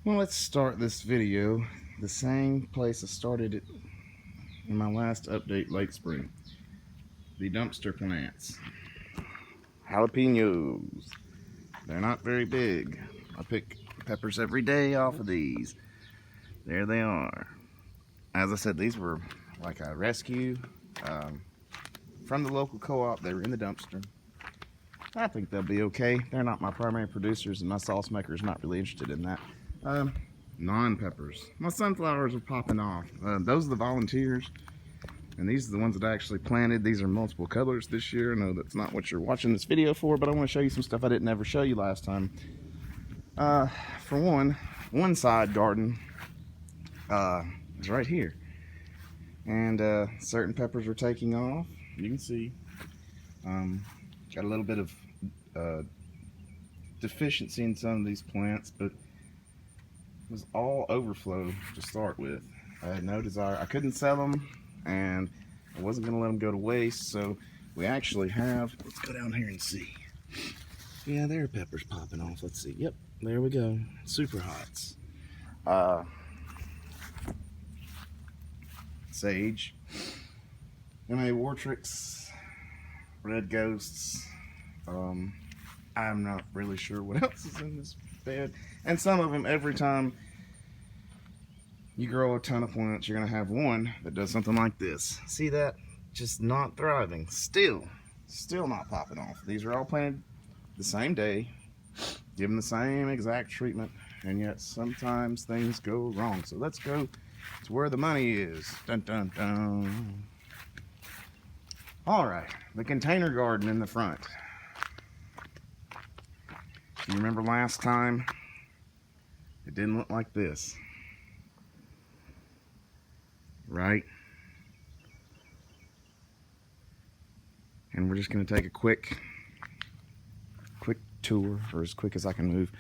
Well, let's start this video the same place I started it in my last update, late spring. The dumpster plants. Jalapenos. They're not very big. I pick peppers every day off of these. There they are. As I said, these were like a rescue from the local co-op. They were in the dumpster. I think they'll be okay. They're not my primary producers, and my sauce maker is not really interested in that. Non-peppers. My sunflowers are popping off. Those are the volunteers, and these are the ones that I actually planted. These are multiple colors this year. I know that's not what you're watching this video for, but I want to show you some stuff I didn't ever show you last time. For one side garden is right here, and certain peppers are taking off. You can see got a little bit of deficiency in some of these plants, but it was all overflow to start with. I had no desire. I couldn't sell them, and I wasn't going to let them go to waste. So we actually have, let's go down here and see. Yeah, there are peppers popping off. Let's see. Yep, there we go. Super hots. Sage, M.A. Wartrix, red ghosts. I'm not really sure what else is in this bed. And some of them, every time you grow a ton of plants, you're going to have one that does something like this. See that? Just not thriving. Still not popping off. These are all planted the same day, given the same exact treatment, and yet sometimes things go wrong. So let's go to where the money is. Dun, dun, dun. All right, the container garden in the front. You remember last time? It didn't look like this, right? And we're just going to take a quick tour, or as quick as I can move.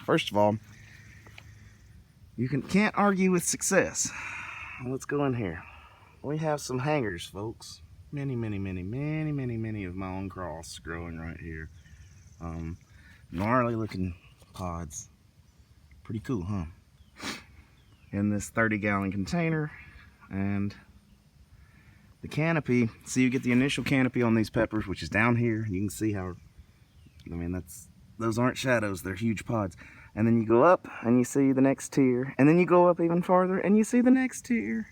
First of all, you can't argue with success. Let's go in here. We have some hangers, folks. Many of my own cross growing right here. Gnarly looking pods. Pretty cool, huh? In this 30-gallon container. And the canopy, so you get the initial canopy on these peppers, which is down here. You can see how, I mean, those aren't shadows, they're huge pods. And then you go up and you see the next tier, and then you go up even farther and you see the next tier.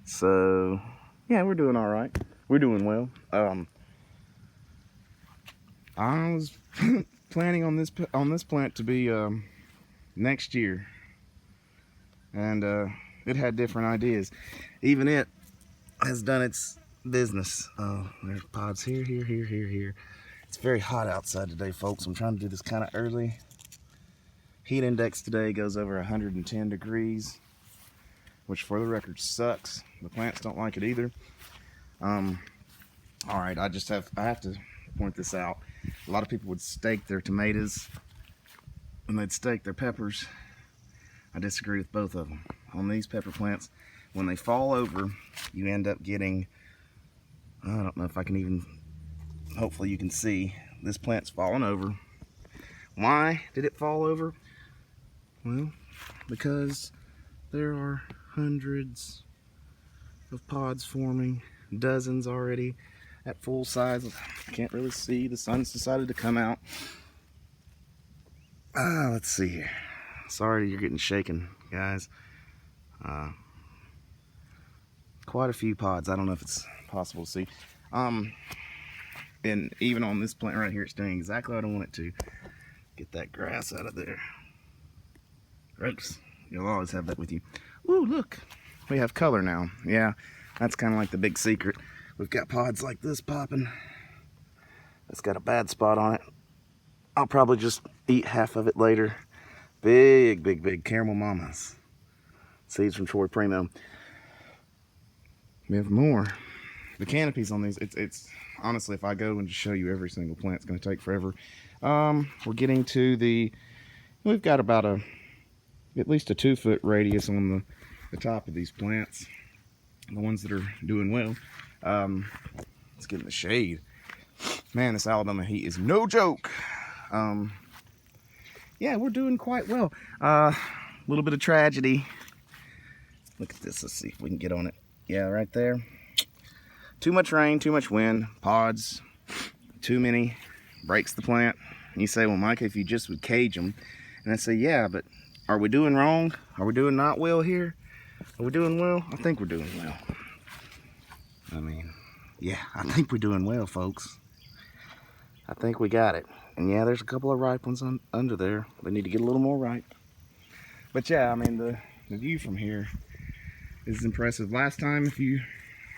So yeah, we're doing all right. We're doing well. I was planning on this plant to be next year, and it had different ideas. Even it has done its business. There's pods here. It's very hot outside today, folks. I'm trying to do this kind of early. Heat index today goes over 110 degrees, which for the record sucks. The plants don't like it either. All right, I have to point this out. A lot of people would stake their tomatoes and they'd stake their peppers. I disagree with both of them. On these pepper plants, when they fall over, you end up getting, I don't know if I can even, hopefully you can see, this plant's falling over. Why did it fall over? Well, because there are hundreds of pods forming, dozens already at full size. I can't really see, the sun's decided to come out. Let's see here. Sorry you're getting shaken, guys. Quite a few pods. I don't know if it's possible to see. And even on this plant right here, it's doing exactly what I want it to. Get that grass out of there. Gross. You'll always have that with you. Ooh, look. We have color now. Yeah, that's kind of like the big secret. We've got pods like this popping. It's got a bad spot on it. I'll probably just eat half of it later. Big caramel mamas. Seeds from Troy Primo. We have more. The canopies on these, it's honestly, if I go and just show you every single plant, it's going to take forever. We're getting to we've got about at least a 2-foot radius on the top of these plants. The ones that are doing well. Let's get in the shade. Man, this Alabama heat is no joke. yeah, we're doing quite well. A little bit of tragedy. Look at this. Let's see if we can get on it. Yeah, right there. Too much rain, too much wind, pods, too many, breaks the plant. And you say, well, Mike, if you just would cage them. And I say, yeah, but are we doing wrong? Are we doing not well here? Are we doing well? I think we're doing well. I mean, yeah, I think we're doing well, folks. I think we got it. And yeah, there's a couple of ripe ones under there. They need to get a little more ripe. But yeah, I mean, the view from here is impressive. Last time, if you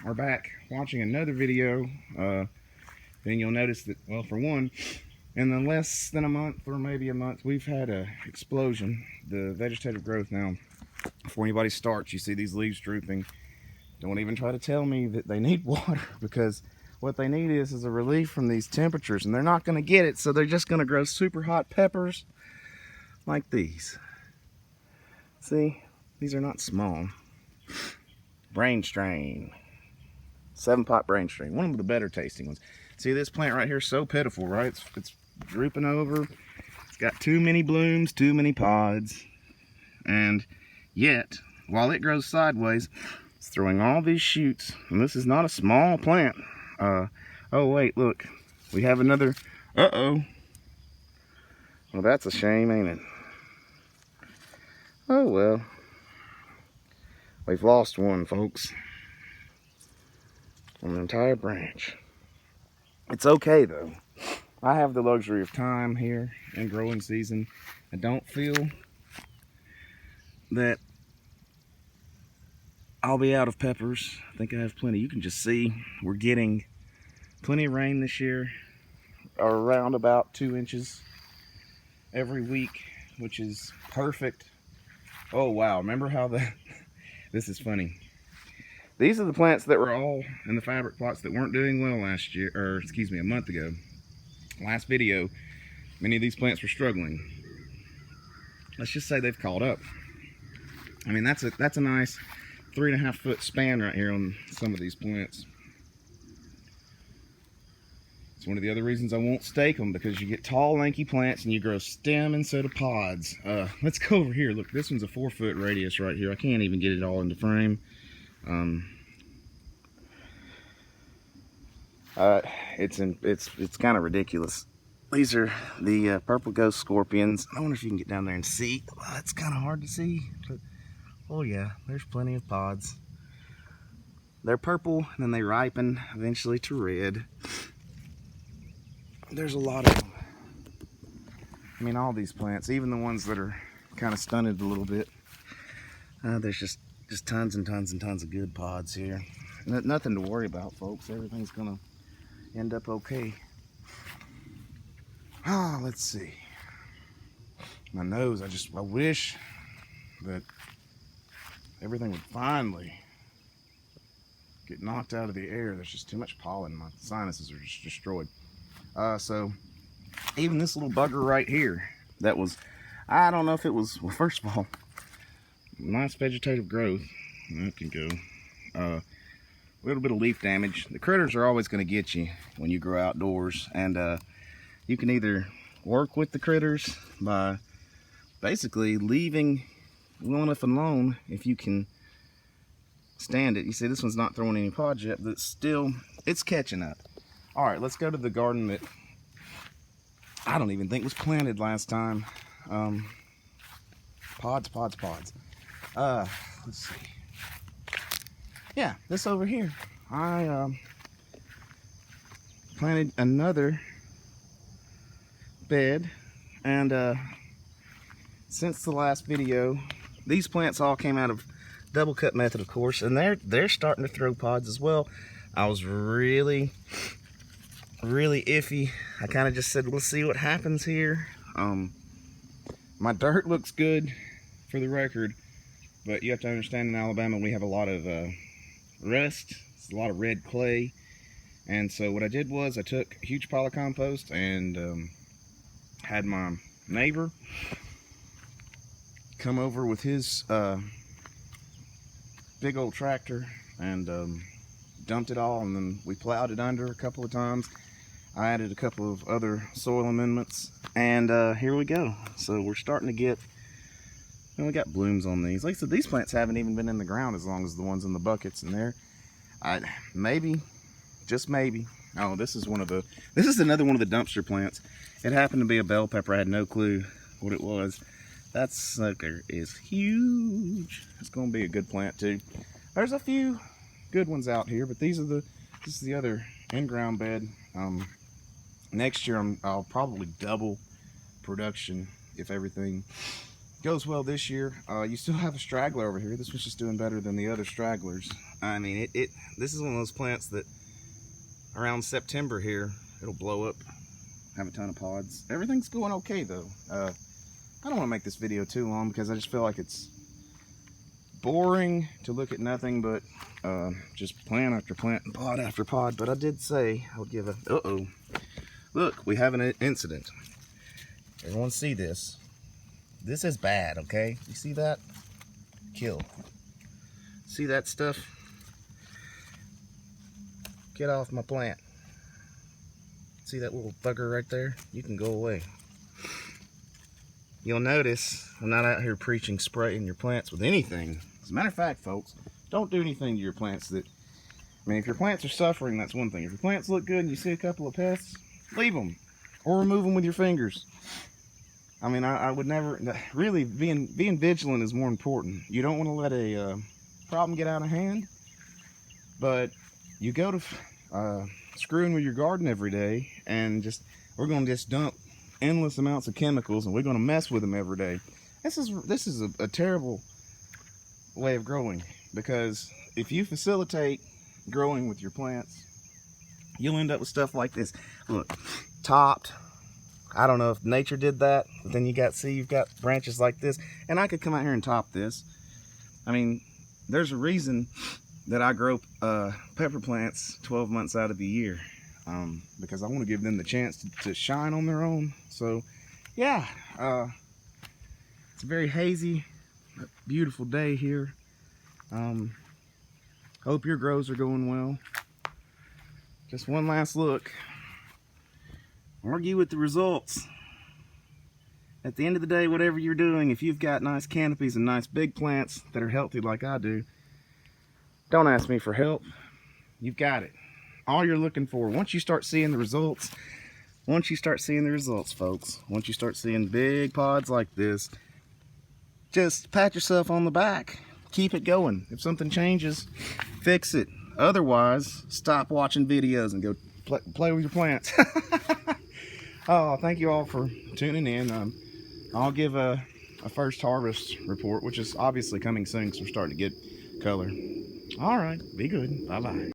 are back watching another video, then you'll notice that, well, for one, in the less than a month or maybe a month, we've had a explosion. The vegetative growth now, before anybody starts, you see these leaves drooping. Don't even try to tell me that they need water, because what they need is a relief from these temperatures, and they're not going to get it, so they're just going to grow super hot peppers like these. See, these are not small. Brain strain. 7-pot brain strain, one of the better tasting ones. See, this plant right here is so pitiful, right? It's drooping over. It's got too many blooms, too many pods. And yet, while it grows sideways, it's throwing all these shoots. And this is not a small plant. Oh wait, look. We have another, uh-oh. Well, that's a shame, ain't it? Oh well. We've lost one, folks. On an entire branch. It's okay though. I have the luxury of time here in growing season. I don't feel that I'll be out of peppers. I think I have plenty. You can just see we're getting plenty of rain this year, around about 2 inches every week, which is perfect. Oh wow, remember how this is funny. These are the plants that were all in the fabric plots that weren't doing well last year, or excuse me, a month ago. Last video, many of these plants were struggling. Let's just say they've caught up. I mean, that's a nice 3.5 foot span right here on some of these plants. It's one of the other reasons I won't stake them, because you get tall, lanky plants and you grow stem instead of pods. Let's go over here. Look, this one's a 4 foot radius right here. I can't even get it all into frame. It's kind of ridiculous. These are the purple ghost scorpions. I wonder if you can get down there and see. Well, it's kind of hard to see, but oh yeah, there's plenty of pods. They're purple and then they ripen eventually to red. There's a lot of them. I mean, all these plants, even the ones that are kind of stunted a little bit, there's just tons and tons and tons of good pods here. Nothing to worry about, folks. Everything's gonna end up okay. Let's see. My nose, I wish that everything would finally get knocked out of the air. There's just too much pollen. My sinuses are just destroyed. So even this little bugger right here, that was, I don't know if it was, well, first of all, nice vegetative growth. That can go. A little bit of leaf damage. The critters are always going to get you when you grow outdoors, and you can either work with the critters by basically leaving well enough alone if you can stand it. You see, this one's not throwing any pods yet, but it's catching up. All right, let's go to the garden that I don't even think was planted last time. Pods. Let's see. Yeah, this over here. I planted another bed, and since the last video, these plants all came out of double cut method, of course, and they're starting to throw pods as well. I was really iffy. I kind of just said, let's see what happens here. My dirt looks good, for the record, but you have to understand, in Alabama we have a lot of rust. It's a lot of red clay, and so what I did was I took a huge pile of compost and had my neighbor come over with his big old tractor and dumped it all, and then we plowed it under a couple of times. I added a couple of other soil amendments, And here we go. So we're starting to get, we got blooms on these. Like I said, these plants haven't even been in the ground as long as the ones in the buckets in there. Maybe, just maybe. Oh, this is another one of the dumpster plants. It happened to be a bell pepper. I had no clue what it was. That sucker is huge. It's gonna be a good plant too. There's a few good ones out here, but this is the other in-ground bed. Next year I'll probably double production if everything goes well this year. You still have a straggler over here. This was just doing better than the other stragglers. I mean, this is one of those plants that around September here, it'll blow up, have a ton of pods. Everything's going okay though. I don't want to make this video too long because I just feel like it's boring to look at nothing but just plant after plant and pod after pod. But I did say I would give a, look, we have an incident. Everyone see this. This is bad, okay? You see that? Kill. See that stuff? Get off my plant. See that little bugger right there? You can go away. You'll notice I'm not out here preaching spraying your plants with anything. As a matter of fact, folks, don't do anything to your plants that, I mean, if your plants are suffering, that's one thing. If your plants look good and you see a couple of pests, leave them or remove them with your fingers. I mean, I would never, really, being vigilant is more important. You don't want to let a problem get out of hand, but you go to screwing with your garden every day and we're going to just dump endless amounts of chemicals and we're going to mess with them every day. This is a terrible way of growing, because if you facilitate growing with your plants, you'll end up with stuff like this. Look, topped. I don't know if nature did that, but then you've got branches like this, and I could come out here and top this. I mean, there's a reason that I grow pepper plants 12 months out of the year, because I want to give them the chance to shine on their own. So yeah, it's a very hazy, beautiful day here. Hope your grows are going well. Just one last look. Argue with the results. At the end of the day, whatever you're doing, if you've got nice canopies and nice big plants that are healthy like I do, don't ask me for help. You've got it. All you're looking for, once you start seeing the results, folks, once you start seeing big pods like this, just pat yourself on the back. Keep it going. If something changes, fix it. Otherwise, stop watching videos and go play with your plants. Oh, thank you all for tuning in. I'll give a first harvest report, which is obviously coming soon because we're starting to get color. All right, be good. Bye-bye.